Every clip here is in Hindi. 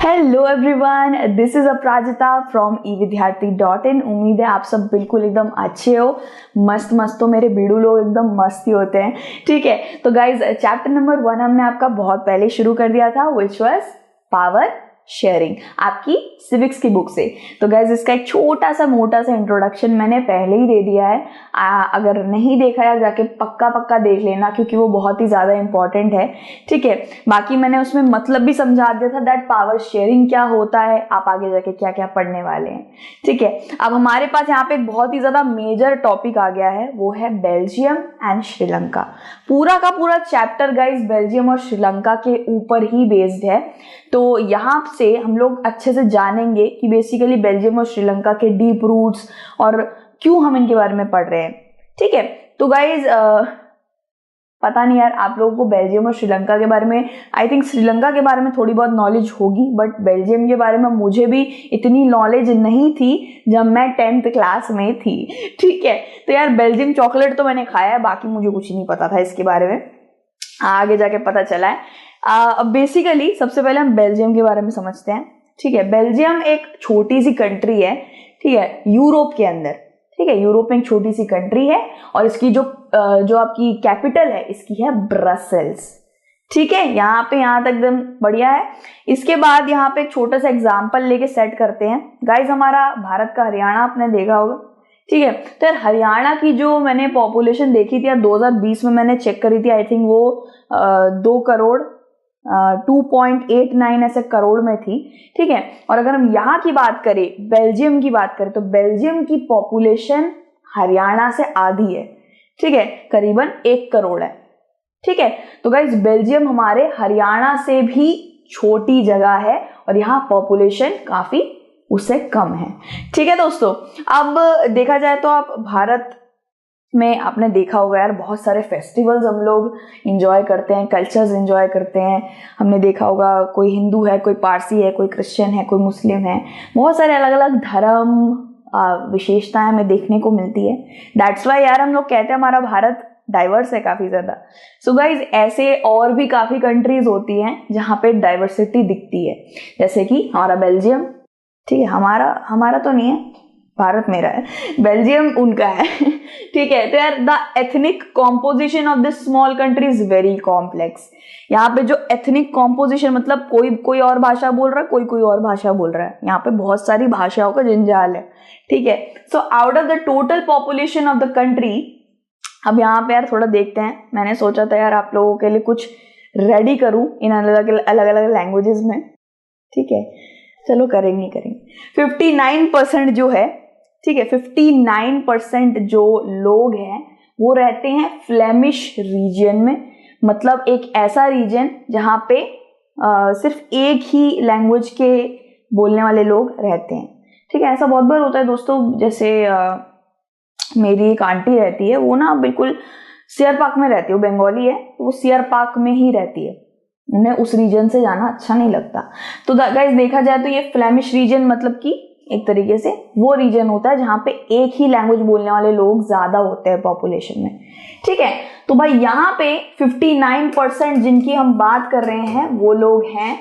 Hello everyone, this is Aparajita from evidyarthi.in। उम्मीद है आप सब बिल्कुल एकदम अच्छे हो। मस्त तो मेरे बीड़ू लोग एकदम मस्त ही होते हैं। ठीक है, तो गाइज चैप्टर नंबर 1 हमने आपका बहुत पहले शुरू कर दिया था, विच वाज पावर शेयरिंग, आपकी सिविक्स की बुक से। तो गाइज इसका एक छोटा सा मोटा सा इंट्रोडक्शन मैंने पहले ही दे दिया है। अगर नहीं देखा है जाके पक्का देख लेना, क्योंकि वो बहुत ही ज्यादा इंपॉर्टेंट है। ठीक है, बाकी मैंने उसमें मतलब भी समझा दिया था दैट पावर शेयरिंग क्या होता है, आप आगे जाके क्या क्या पढ़ने वाले हैं। ठीक है, अब हमारे पास यहाँ पे एक बहुत ही ज्यादा मेजर टॉपिक आ गया है, वो है बेल्जियम एंड श्रीलंका। पूरा का पूरा चैप्टर गाइज बेल्जियम और श्रीलंका के ऊपर ही बेस्ड है। तो यहाँ से हम लोग अच्छे से जानेंगे कि बेसिकली बेल्जियम और श्रीलंका के डीप रूट्स और क्यों हम इनके बारे में पढ़ रहे हैं। ठीक है, तो गाइज पता नहीं यार आप लोगों को बेल्जियम और श्रीलंका के बारे में, आई थिंक श्रीलंका के बारे में थोड़ी बहुत नॉलेज होगी, बट बेल्जियम के बारे में मुझे भी इतनी नॉलेज नहीं थी जब मैं 10th क्लास में थी। ठीक है, तो यार बेल्जियम चॉकलेट तो मैंने खाया है, बाकी मुझे कुछ नहीं पता था इसके बारे में, आगे जाके पता चला है। अब बेसिकली सबसे पहले हम बेल्जियम के बारे में समझते हैं। ठीक है, बेल्जियम एक छोटी सी कंट्री है, ठीक है, यूरोप के अंदर। ठीक है, यूरोप में एक छोटी सी कंट्री है और इसकी जो आपकी कैपिटल है इसकी है ब्रसेल्स। ठीक है, यहाँ तक एकदम बढ़िया है। इसके बाद यहाँ पे एक छोटा सा एग्जाम्पल लेके सेट करते हैं। गाइज हमारा भारत का हरियाणा आपने देखा होगा। ठीक है, तो यार हरियाणा की जो मैंने पॉपुलेशन देखी थी यार 2020 में मैंने चेक करी थी, आई थिंक वो 2 करोड़ 2.89 ऐसे करोड़ में थी। ठीक है, और अगर हम यहाँ की बात करें, बेल्जियम की बात करें, तो बेल्जियम की पॉपुलेशन हरियाणा से आधी है। ठीक है, करीबन 1 करोड़ है। ठीक है, तो गाइस बेल्जियम हमारे हरियाणा से भी छोटी जगह है और यहाँ पॉपुलेशन काफी उससे कम है। ठीक है दोस्तों, अब देखा जाए तो आप भारत में आपने देखा होगा यार बहुत सारे फेस्टिवल्स हम लोग एंजॉय करते हैं, कल्चर्स एंजॉय करते हैं। हमने देखा होगा कोई हिंदू है, कोई पारसी है, कोई क्रिश्चियन है, कोई मुस्लिम है, बहुत सारे अलग अलग धर्म विशेषताएं हमें देखने को मिलती है। दैट्स वाई यार हम लोग कहते हैं हमारा भारत डाइवर्स है काफी ज्यादा। सो गाइज ऐसे और भी काफी कंट्रीज होती हैं जहाँ पे डाइवर्सिटी दिखती है, जैसे कि हमारा बेल्जियम। ठीक है, हमारा तो नहीं है, भारत मेरा है, बेल्जियम उनका है। ठीक है, तो यार the ethnic composition of this small country is very complex. यहाँ पे जो एथनिक कॉम्पोजिशन मतलब कोई और भाषा बोल रहा है, कोई और भाषा बोल रहा है, यहाँ पे बहुत सारी भाषाओं का जंजाल है। ठीक है, so out of the total population of the country, अब यहाँ पे यार थोड़ा देखते हैं। मैंने सोचा था यार आप लोगों के लिए कुछ रेडी करूं इन अलग अलग लैंग्वेजेस में। ठीक है, चलो करेंगे 59% जो है, ठीक है, 59% जो लोग हैं वो रहते हैं फ्लेमिश रीजन में। मतलब एक ऐसा रीजन जहाँ पे सिर्फ एक ही लैंग्वेज के बोलने वाले लोग रहते हैं। ठीक है, ऐसा बहुत बार होता है दोस्तों, जैसे मेरी एक आंटी रहती है, वो ना बिल्कुल सियर पार्क में रहती है, वो बंगाली है, वो सियर पार्क में ही रहती है, उन्हें उस रीजन से जाना अच्छा नहीं लगता। तो गाइस देखा जाए तो ये फ्लेमिश रीजन मतलब कि एक तरीके से वो रीजन होता है जहां पे एक ही लैंग्वेज बोलने वाले लोग ज्यादा होते हैं पॉपुलेशन में। ठीक है, तो भाई यहाँ पे 59% जिनकी हम बात कर रहे हैं वो लोग हैं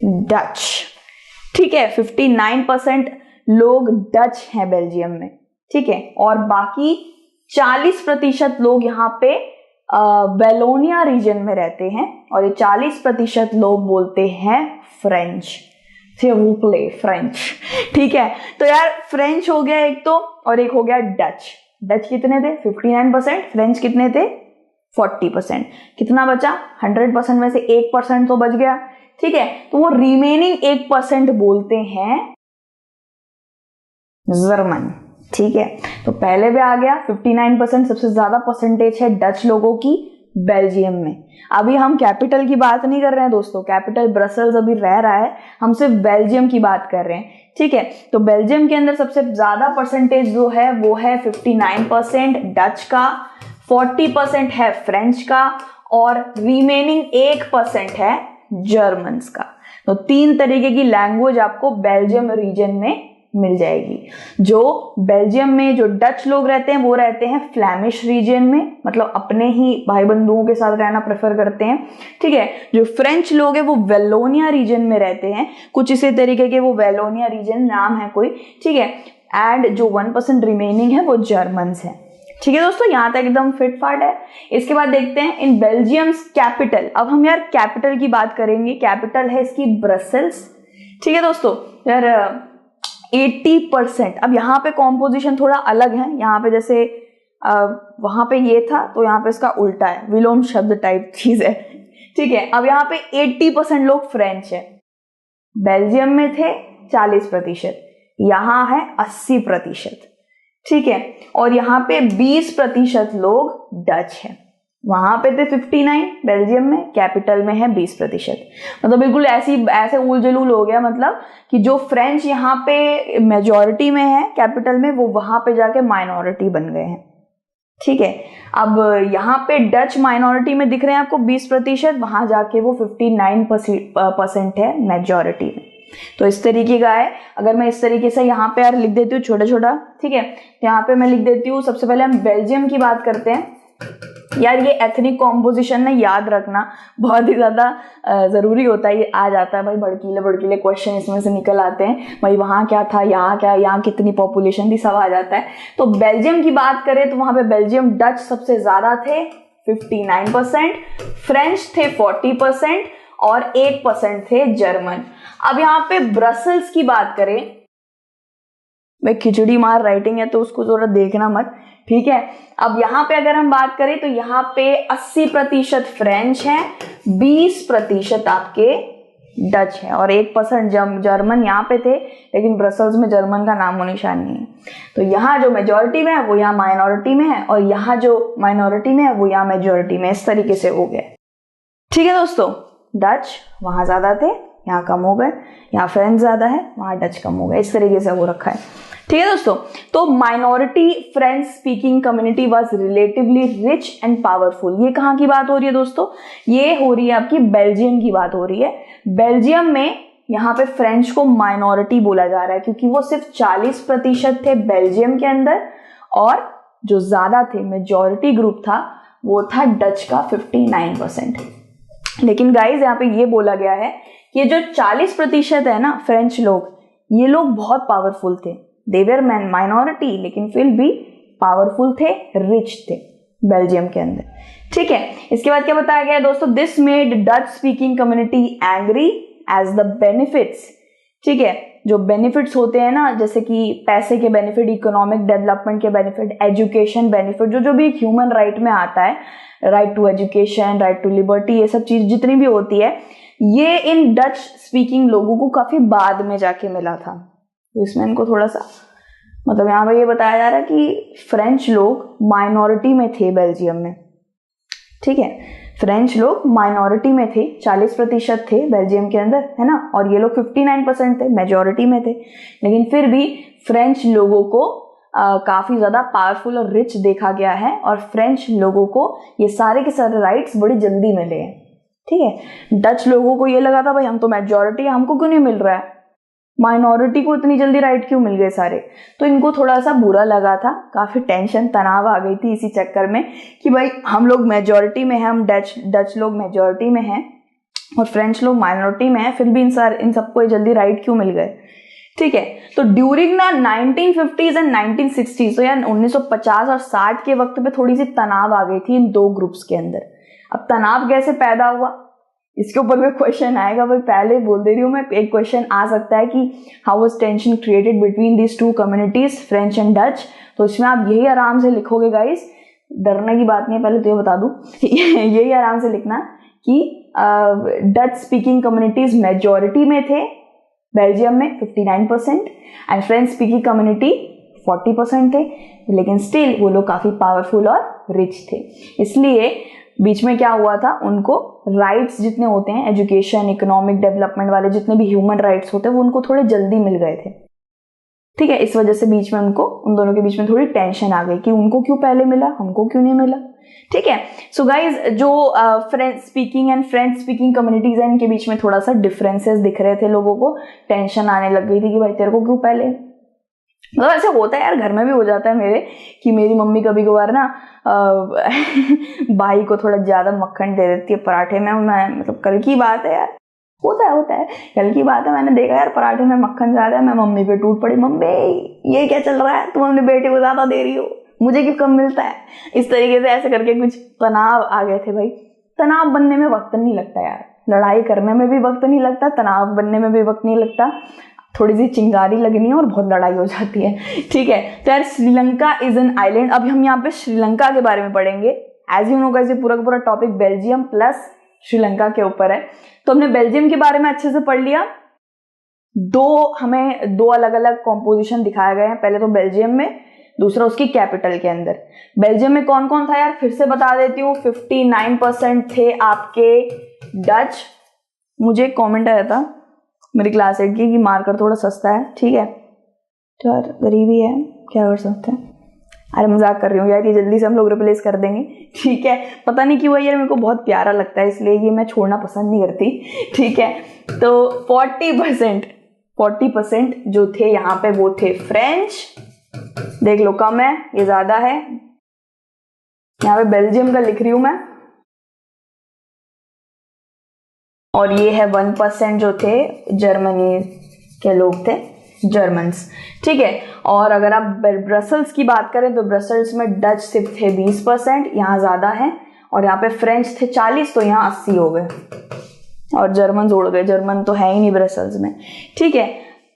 डच। ठीक है, 59% लोग डच हैं बेल्जियम में। ठीक है, और बाकी 40% लोग यहाँ पे बेलोनिया रीजन में रहते हैं और ये 40% लोग बोलते हैं फ्रेंच, फ्रेंच। ठीक है, तो यार फ्रेंच हो गया एक तो, और एक हो गया डच। डच कितने थे? 59%। फ्रेंच कितने थे? 40%। कितना बचा? 100% में से 1% तो बच गया। ठीक है, तो वो रिमेनिंग 1% बोलते हैं जर्मन। ठीक है, तो पहले भी आ गया 59% सबसे ज्यादा परसेंटेज है डच लोगों की बेल्जियम में। अभी हम कैपिटल की बात नहीं कर रहे हैं दोस्तों, कैपिटल ब्रसेल्स अभी रह रहा है, हम सिर्फ बेल्जियम की बात कर रहे हैं। ठीक है, तो बेल्जियम के अंदर सबसे ज्यादा परसेंटेज जो है वो है 59% डच का, 40% है फ्रेंच का और रिमेनिंग 1% है जर्मन्स का। तो 3 तरीके की लैंग्वेज आपको बेल्जियम रीजन में मिल जाएगी। जो बेल्जियम में जो डच लोग रहते हैं वो रहते हैं फ्लैमिश रीजन में, मतलब अपने ही भाई बंधुओं के साथ रहना प्रेफर करते हैं। ठीक है, जो फ्रेंच लोग हैं वो वेलोनिया रीजन में रहते हैं, कुछ इसी तरीके के वो वेलोनिया रीजन नाम है कोई। ठीक है, एंड जो 1% रिमेनिंग है वो जर्मन्स हैं। ठीक है दोस्तों, यहां तक एकदम फिट फाट है। इसके बाद देखते हैं इन बेल्जियम्स कैपिटल। अब हम यार कैपिटल की बात करेंगे। कैपिटल है इसकी ब्रसेल्स। ठीक है दोस्तों, यार 80%। अब यहाँ पे कॉम्पोजिशन थोड़ा अलग है। यहाँ पे जैसे वहां पे ये था तो यहाँ पे इसका उल्टा है, विलोम शब्द टाइप चीज है। ठीक है, अब यहाँ पे 80% लोग फ्रेंच है। बेल्जियम में थे 40%, यहाँ है 80%। ठीक है, और यहाँ पे 20% लोग डच है। वहां पे थे 59 बेल्जियम में, कैपिटल में है 20%। मतलब बिल्कुल ऐसे उल जलूल हो गया, मतलब कि जो फ्रेंच यहाँ पे मेजॉरिटी में है कैपिटल में, वो वहां पे जाके माइनॉरिटी बन गए हैं। ठीक है, अब यहाँ पे डच माइनॉरिटी में दिख रहे हैं आपको 20%, वहां जाके वो 59% है मेजॉरिटी में। तो इस तरीके का है। अगर मैं इस तरीके से यहाँ पे यार लिख देती हूँ छोटा छोटा, ठीक है, यहाँ पे मैं लिख देती हूँ। सबसे पहले हम बेल्जियम की बात करते हैं। यार ये एथनिक कॉम्पोजिशन ना याद रखना बहुत ही ज्यादा जरूरी होता है। ये आ जाता है भाई, भड़कीले भड़कीले क्वेश्चन इसमें से निकल आते हैं भाई, वहां क्या था, यहाँ क्या, यहाँ कितनी पॉपुलेशन थी, सब आ जाता है। तो बेल्जियम की बात करें तो वहां पे बेल्जियम डच सबसे ज्यादा थे 59%, फ्रेंच थे 40% और 1% थे जर्मन। अब यहाँ पे ब्रसेल्स की बात करें, भाई खिचड़ी मार राइटिंग है तो उसको जरा देखना मत। ठीक है, अब यहाँ पे अगर हम बात करें तो यहाँ पे 80% फ्रेंच है, 20% आपके डच है और 1% जर्मन यहाँ पे थे, लेकिन ब्रसेल्स में जर्मन का नामो निशान नहीं है। तो यहाँ जो मेजॉरिटी में है वो यहाँ माइनॉरिटी में है, और यहाँ जो माइनॉरिटी में है वो यहाँ मेजॉरिटी में। इस तरीके से हो गया। ठीक है दोस्तों, डच वहां ज्यादा थे, यहाँ कम हो गए। यहाँ फ्रेंच ज्यादा है, वहां डच कम हो गए। इस तरीके से वो रखा है। ठीक है दोस्तों, तो minority French speaking community was relatively rich and powerful. ये कहाँ की बात हो रही है दोस्तों? ये हो रही है आपकी बेल्जियम की बात हो रही है। बेल्जियम में यहाँ पे फ्रेंच को माइनॉरिटी बोला जा रहा है क्योंकि वो सिर्फ 40% थे बेल्जियम के अंदर, और जो ज्यादा थे मेजॉरिटी ग्रुप था वो था डच का 59%। लेकिन गाइज यहाँ पे ये बोला गया है कि जो 40% है ना फ्रेंच लोग, ये लोग बहुत पावरफुल थे। दे वर माइनॉरिटी लेकिन फिर भी पावरफुल थे, रिच थे बेल्जियम के अंदर। ठीक है, इसके बाद क्या बताया गया दोस्तों? This made Dutch speaking community angry as the benefits. ठीक है, जो बेनिफिट्स होते हैं ना, जैसे कि पैसे के बेनिफिट, इकोनॉमिक डेवलपमेंट के बेनिफिट, एजुकेशन बेनिफिट, जो भी ह्यूमन राइट में आता है, right to education, right to liberty, ये सब चीज जितनी भी होती है, ये इन डच स्पीकिंग लोगों को काफी बाद में जाके मिला था। तो इसमें इनको थोड़ा सा मतलब यहाँ पे ये बताया जा रहा है कि फ्रेंच लोग माइनॉरिटी में थे बेल्जियम में। ठीक है, फ्रेंच लोग माइनॉरिटी में थे, 40% थे बेल्जियम के अंदर, है ना, और ये लोग 59% थे, मेजॉरिटी में थे। लेकिन फिर भी फ्रेंच लोगों को काफी ज्यादा पावरफुल और रिच देखा गया है, और फ्रेंच लोगों को ये सारे के सारे राइट्स बड़ी जल्दी मिले हैं। ठीक है, डच लोगों को ये लगा था भाई हम तो मेजॉरिटी है, हमको क्यों नहीं मिल रहा है, माइनॉरिटी को इतनी जल्दी राइट क्यों मिल गए सारे। तो इनको थोड़ा सा बुरा लगा था, काफी टेंशन तनाव आ गई थी इसी चक्कर में कि भाई हम लोग मेजॉरिटी में हैं, हम डच लोग मेजॉरिटी में हैं और फ्रेंच लोग माइनॉरिटी में हैं, फिर भी इन सबको जल्दी राइट क्यों मिल गए। ठीक है, तो ड्यूरिंग ना 1950s एंड 1960s, तो यार 1950 और 60 के वक्त पे थोड़ी सी तनाव आ गई थी इन दो ग्रुप्स के अंदर। अब तनाव कैसे पैदा हुआ, इसके ऊपर में क्वेश्चन आएगा भाई, पहले बोल दे रही हूँ मैं, एक क्वेश्चन आ सकता है कि how was tension created between these two communities, French and Dutch. तो इसमें आप यही आराम से लिखोगे गाइस, डरने की बात नहीं है, पहले तो ये बता दूं यही आराम से लिखना कि डच स्पीकिंग कम्युनिटीज मेजॉरिटी में थे बेल्जियम में 59%, एंड फ्रेंच स्पीकिंग कम्युनिटी 40% थे, लेकिन स्टिल वो लोग काफी पावरफुल और रिच थे। इसलिए बीच में क्या हुआ था, उनको राइट्स जितने होते हैं, एजुकेशन, इकोनॉमिक डेवलपमेंट वाले जितने भी ह्यूमन राइट्स होते हैं, वो उनको थोड़े जल्दी मिल गए थे। ठीक है, इस वजह से बीच में उन दोनों के बीच में थोड़ी टेंशन आ गई कि उनको क्यों पहले मिला, हमको क्यों नहीं मिला। ठीक है, सो गाइज जो French speaking and French speaking communities है, इनके बीच में थोड़ा सा डिफरेंसेस दिख रहे थे लोगों को, टेंशन आने लग गई थी कि भाई तेरे को क्यों पहले मतलब ऐसे होता है यार, घर में भी हो जाता है मेरे कि मेरी मम्मी कभी कभार ना भाई को थोड़ा ज्यादा मक्खन दे देती है पराठे में। मैं मतलब कल की बात है यार, होता है कल की बात है, मैंने देखा यार पराठे में मक्खन ज्यादा है, मैं मम्मी पे टूट पड़ी, मम्मी ये क्या चल रहा है, तुम अपने बेटे को ज्यादा दे रही हो, मुझे क्यों कम मिलता है। इस तरीके से ऐसे करके कुछ तनाव आ गए थे भाई। तनाव बनने में वक्त नहीं लगता यार, लड़ाई करने में भी वक्त नहीं लगता, तनाव बनने में भी वक्त नहीं लगता, थोड़ी सी चिंगारी लगनी है और बहुत लड़ाई हो जाती है। ठीक है, तो यार श्रीलंका इज एन आइलैंड। अभी हम यहाँ पे श्रीलंका के बारे में पढ़ेंगे। एज यू नो गाइस, ये पूरा का पूरा टॉपिक बेल्जियम प्लस श्रीलंका के ऊपर है। तो हमने बेल्जियम के बारे में अच्छे से पढ़ लिया। हमें दो अलग अलग कॉम्पोजिशन दिखाए गए हैं, पहले तो बेल्जियम में, दूसरा उसकी कैपिटल के अंदर। बेल्जियम में कौन कौन था यार, फिर से बता देती हूँ। 59% थे आपके डच। मुझे कमेंट आया था मेरी क्लास 8 की कि मार्कर थोड़ा सस्ता है। ठीक है, तो यार गरीबी है, क्या कर सकते हैं। अरे मजाक कर रही हूँ यार, ये जल्दी से हम लोग रिप्लेस कर देंगे। ठीक है, पता नहीं क्यों यार, मेरे को बहुत प्यारा लगता है, इसलिए ये मैं छोड़ना पसंद नहीं करती। ठीक है, तो 40% जो थे यहाँ पे वो थे फ्रेंच। देख लो कम है, ये ज्यादा है। यहाँ पे बेल्जियम का लिख रही हूं मैं। और ये है 1% जो थे जर्मनी के लोग थे, जर्मन्स। ठीक है, और अगर आप ब्रसल्स की बात करें तो ब्रसल्स में डच सिर्फ थे 20%, यहाँ ज्यादा है। और यहाँ पे फ्रेंच थे 40, तो यहाँ 80 हो गए और जर्मन जोड़ गए, जर्मन तो है ही नहीं ब्रसल्स में। ठीक है,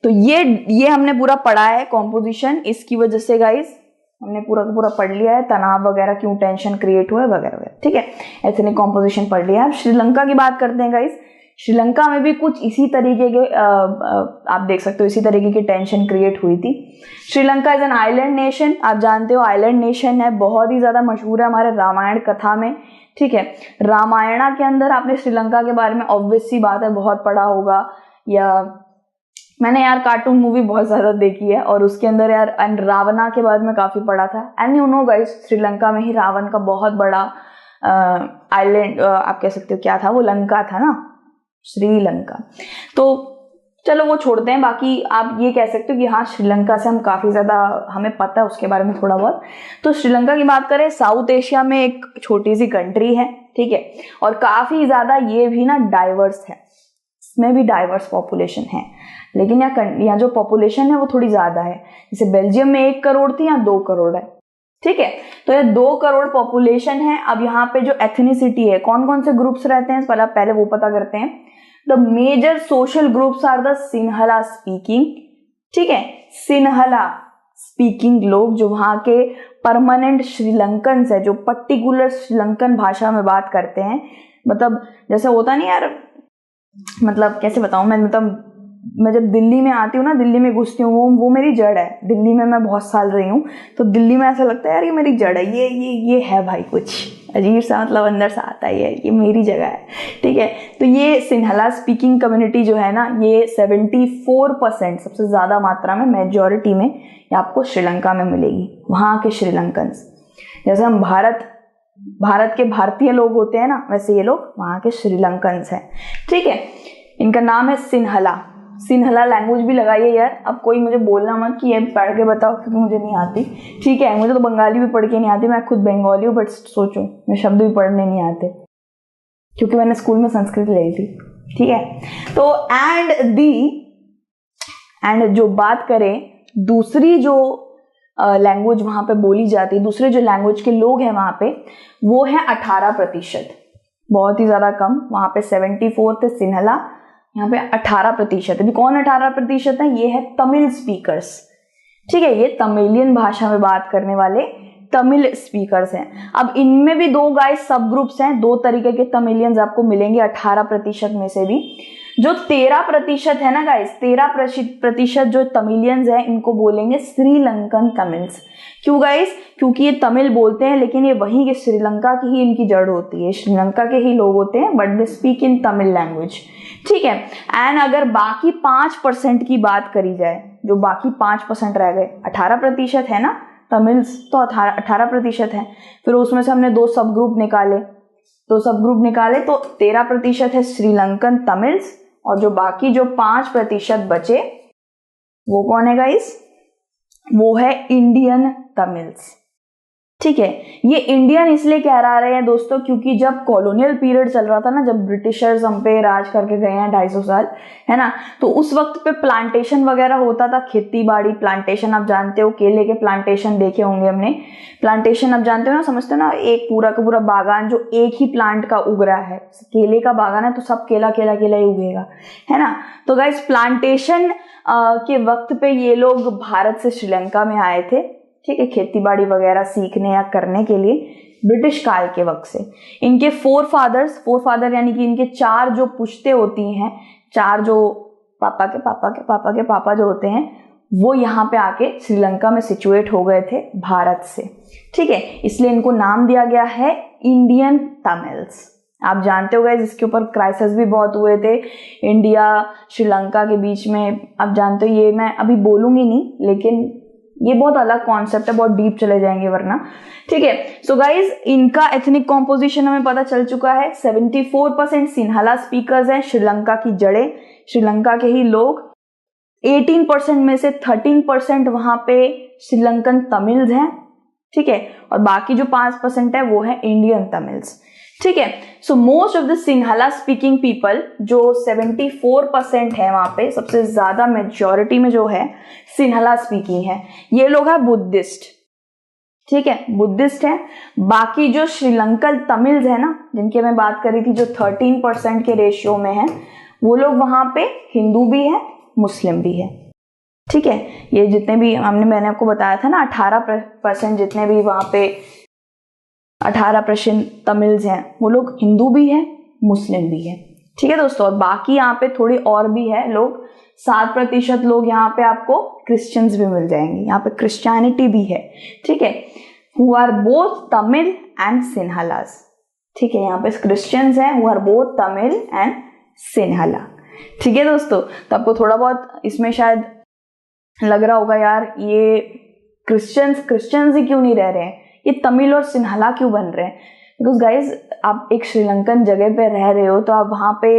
तो ये हमने पूरा पढ़ा है कॉम्पोजिशन। इसकी वजह से गाइस हमने पूरा का पूरा पढ़ लिया है, तनाव वगैरह क्यों टेंशन क्रिएट हुआ है वगैरह वगैरह। ठीक है, एथनिक कॉम्पोजिशन पढ़ लिया है। अब श्रीलंका की बात करते हैं गाइस। श्रीलंका में भी कुछ इसी तरीके के आप देख सकते हो, इसी तरीके की टेंशन क्रिएट हुई थी। Sri Lanka is an island nation. आप जानते हो आइलैंड नेशन है, बहुत ही ज्यादा मशहूर है हमारे रामायण कथा में। ठीक है, रामायणा के अंदर आपने श्रीलंका के बारे में ऑब्वियस सी बात है बहुत पढ़ा होगा, या मैंने यार कार्टून मूवी बहुत ज्यादा देखी है और उसके अंदर यार रावणा के बारे में काफी पढ़ा था। And you know guys, Sri Lanka में ही रावण का बहुत बड़ा आइलैंड आप कह सकते हो, क्या था वो, लंका था ना, श्रीलंका। तो चलो वो छोड़ते हैं, बाकी आप ये कह सकते हो कि हाँ श्रीलंका से हम काफी ज्यादा हमें पता है उसके बारे में थोड़ा बहुत। तो श्रीलंका की बात करें, साउथ एशिया में एक छोटी सी कंट्री है। ठीक है, और काफी ज्यादा ये भी ना डाइवर्स है, इसमें भी डाइवर्स पॉपुलेशन है, लेकिन यहाँ जो पॉपुलेशन है वो थोड़ी ज्यादा है। जैसे बेल्जियम में 1 करोड़ थी, यहाँ 2 करोड़ है। ठीक है, तो ये 2 करोड़ पॉपुलेशन है। अब यहाँ पे जो एथनिसिटी है, कौन कौन से ग्रुप्स रहते हैं पहले वो पता करते हैं। The major social groups are the Sinhala speaking. ठीक है, सिन्हला स्पीकिंग लोग, जो वहां के परमानेंट श्रीलंकन है, जो पर्टिकुलर श्रीलंकन भाषा में बात करते हैं। मतलब जैसे होता नहीं यार, मतलब कैसे बताऊं मैं, मतलब मैं जब दिल्ली में आती हूँ ना, दिल्ली में घुसती हूँ, वो मेरी जड़ है। दिल्ली में मैं बहुत साल रही हूँ, तो दिल्ली में ऐसा लगता है यार ये मेरी जड़ है, ये है भाई, कुछ अजीब सा मतलब अंदर से आता है, ये मेरी जगह है। ठीक है, तो ये सिन्हला स्पीकिंग कम्युनिटी जो है ना, ये 74% सबसे ज्यादा मात्रा में, मेजॉरिटी में ये आपको श्रीलंका में मिलेगी, वहां के श्रीलंकन। जैसे हम भारत के भारतीय लोग होते हैं ना, वैसे ये लोग वहां के श्रीलंकन हैं। ठीक है, इनका नाम है सिन्हला। सिन्हला लैंग्वेज भी लगाइए यार। अब कोई मुझे बोलना मत कि ये पढ़ के बताओ, क्योंकि मुझे नहीं आती। ठीक है, मुझे तो बंगाली भी पढ़ के नहीं आती, मैं खुद बंगाली हूँ, बट सोचो मैं शब्द भी पढ़ने नहीं आते, क्योंकि मैंने स्कूल में संस्कृत ली थी। ठीक है, तो एंड जो बात करें दूसरी जो लैंग्वेज वहां पे बोली जाती है, दूसरे जो लैंग्वेज के लोग हैं वहां पे, वो है 18%, बहुत ही ज्यादा कम। वहां पे 74 थे सिन्हला, यहाँ पे 18% है। कौन 18% है? ये है तमिल स्पीकर्स। ठीक है, ये तमिलियन भाषा में बात करने वाले तमिल स्पीकर्स हैं। अब इनमें भी 2 गाइस सब ग्रुप्स हैं, 2 तरीके के तमिलियंस आपको मिलेंगे 18% में से भी। जो 13% है ना गाइस, 13% जो तमिलियंस है, इनको बोलेंगे श्रीलंकन तमिल्स। क्यों गाइस? क्योंकि ये तमिल बोलते हैं, लेकिन ये वहीं के श्रीलंका की ही इनकी जड़ होती है, श्रीलंका के ही लोग होते हैं, but they speak in Tamil language. ठीक है, एंड अगर बाकी 5% की बात करी जाए, जो बाकी 5% रह गए, 18% है ना तमिल्स, तो 18% है। फिर उसमें से हमने 2 सब ग्रुप निकाले, तो 13% है श्रीलंकन तमिल्स, और जो बाकी जो 5% बचे वो कौन है गाइस? वो है इंडियन तमिल्स। ठीक है, ये इंडियन इसलिए कह रहे हैं दोस्तों क्योंकि जब कॉलोनियल पीरियड चल रहा था ना, जब ब्रिटिशर्स हम पे राज करके गए हैं 250 साल, है ना, तो उस वक्त पे प्लांटेशन वगैरह होता था, खेती बाड़ी प्लांटेशन, आप जानते हो केले के प्लांटेशन देखे होंगे हमने। प्लांटेशन आप जानते हो ना, समझते हो ना, एक पूरा का पूरा बागान जो एक ही प्लांट का उग रहा है। केले का बागान है तो सब केला केला केला ही उगेगा, है ना। तो गाइस प्लांटेशन के वक्त पे ये लोग भारत से श्रीलंका में आए थे, ठीक है, खेती बाड़ी वगैरह सीखने या करने के लिए ब्रिटिश काल के वक्त से। इनके फोर फादर यानी कि इनके 4 जो पुश्ते होती हैं, 4 जो पापा के पापा के पापा के पापा जो होते हैं, वो यहाँ पे आके श्रीलंका में सिचुएट हो गए थे भारत से। ठीक है, इसलिए इनको नाम दिया गया है इंडियन तमिल्स। आप जानते हो गाइस इसके ऊपर क्राइसिस भी बहुत हुए थे इंडिया श्रीलंका के बीच में। आप जानते हो, ये मैं अभी बोलूंगी नहीं, लेकिन ये बहुत अलग कॉन्सेप्ट है, बहुत डीप चले जाएंगे वरना। ठीक है, सो गाइज इनका एथनिक कॉम्पोजिशन हमें पता चल चुका है। 74% सिन्हाला स्पीकर्स हैं, श्रीलंका की जड़ें, श्रीलंका के ही लोग। 18% में से 13% वहां पे श्रीलंकन तमिल्स हैं। ठीक है, और बाकी जो 5% है वो है इंडियन तमिल्स। ठीक है, so most of the Sinhala speaking people, जो 74% है वहां पे, सबसे ज्यादा मेजॉरिटी में जो है सिन्हाला स्पीकिंग है, ये लोग हैं बुद्धिस्ट। ठीक है, बुद्धिस्ट है। बाकी जो श्रीलंकन तमिल्स है ना, जिनकी मैं बात करी थी, जो 13% के रेशियो में है, वो लोग वहां पे हिंदू भी है, मुस्लिम भी है। ठीक है, ये जितने भी मैंने आपको बताया था ना, 18% जितने भी वहां पे 18% तमिल्स हैं, वो लोग हिंदू भी है, मुस्लिम भी है। ठीक है दोस्तों, और बाकी यहाँ पे थोड़ी और भी है लोग, 7% लोग यहाँ पे आपको क्रिश्चियंस भी मिल जाएंगे, यहाँ पे क्रिश्चियनिटी भी है। ठीक है, who are both Tamil and Sinhalas. ठीक है, यहाँ पे क्रिश्चियंस हैं who are both Tamil and Sinhala. ठीक है दोस्तों, तो आपको थोड़ा बहुत इसमें शायद लग रहा होगा यार ये क्रिश्चियंस ही क्यों नहीं रह रहे हैं, ये तमिल और सिन्हाला क्यों बन रहे हैं। बिकॉज गाइज आप एक श्रीलंकन जगह पे रह रहे हो, तो आप वहाँ पे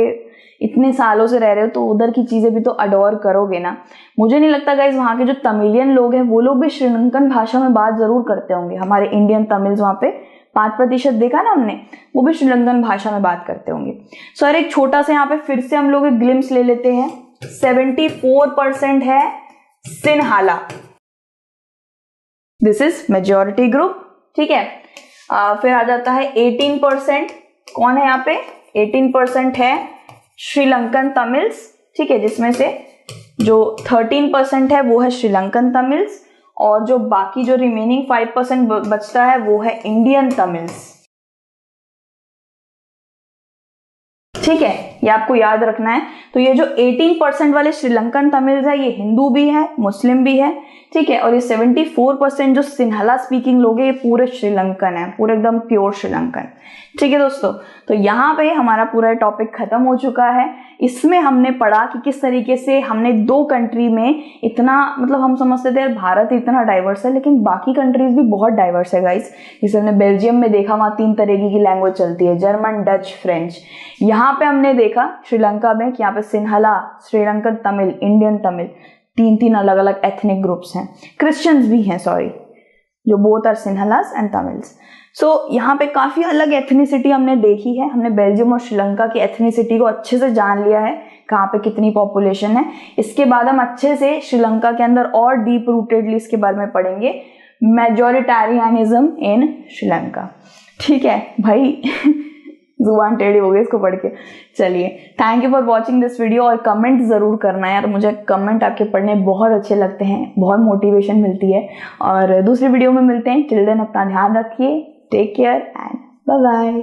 इतने सालों से रह रहे हो, तो उधर की चीजें भी तो अडोर करोगे ना। मुझे नहीं लगता गाइज वहाँ के जो तमिलियन लोग हैं वो लोग भी श्रीलंकन भाषा में बात जरूर करते होंगे। हमारे इंडियन तमिल्स वहाँ पे 5% देखा ना हमने, वो भी श्रीलंकन भाषा में बात करते होंगे। सो यार एक छोटा सा यहाँ पे फिर से हम लोग एक ग्लिम्स ले लेते हैं। 74% है Sinhala, this is majority group. ठीक है, फिर आ जाता है 18%, कौन है यहाँ पे, 18% है श्रीलंकन तमिल्स। ठीक है, जिसमें से जो 13% है वो है श्रीलंकन तमिल्स, और जो बाकी जो रिमेनिंग 5% बचता है वो है इंडियन तमिल्स। ठीक है, ये आपको याद रखना है। तो ये जो 18% वाले श्रीलंकन तमिल्स है, ये हिंदू भी है, मुस्लिम भी है। ठीक है, और ये 74% जो सिन्हाला स्पीकिंग लोग हैं, ये पूरे श्रीलंकन है, पूरे एकदम प्योर श्रीलंकन। ठीक है दोस्तों, तो यहाँ पे हमारा पूरा टॉपिक खत्म हो चुका है। इसमें हमने पढ़ा कि किस तरीके से हमने 2 कंट्री में इतना, मतलब हम समझते थे यार भारत इतना डाइवर्स है, लेकिन बाकी कंट्रीज भी बहुत डाइवर्स है गाइस। जैसे हमने बेल्जियम में देखा, वहाँ 3 तरीके की लैंग्वेज चलती है, जर्मन, डच, फ्रेंच। यहाँ पे हमने देखा श्रीलंका में कि यहाँ पे सिन्हाला, श्रीलंकन तमिल, इंडियन तमिल, 3 अलग अलग एथनिक ग्रुप्स हैं। क्रिश्चियंस भी हैं, सॉरी, जो both are Sinhalas and Tamils. सो यहाँ पे काफी अलग एथनिसिटी हमने देखी है। हमने बेल्जियम और श्रीलंका की एथनिसिटी को अच्छे से जान लिया है, कहाँ पे कितनी पॉपुलेशन है। इसके बाद हम अच्छे से श्रीलंका के अंदर और डीप रूटेडली इसके बारे में पढ़ेंगे, मेजोरिटेरियनिज्म इन श्रीलंका। ठीक है भाई जुबान टेढ़ी हो गई इसको पढ़ के। चलिए, thank you for watching this video, और कमेंट जरूर करना यार, मुझे कमेंट आपके पढ़ने बहुत अच्छे लगते हैं, बहुत मोटिवेशन मिलती है। और दूसरी वीडियो में मिलते हैं, टिल देन अपना ध्यान रखिए, take care and bye bye.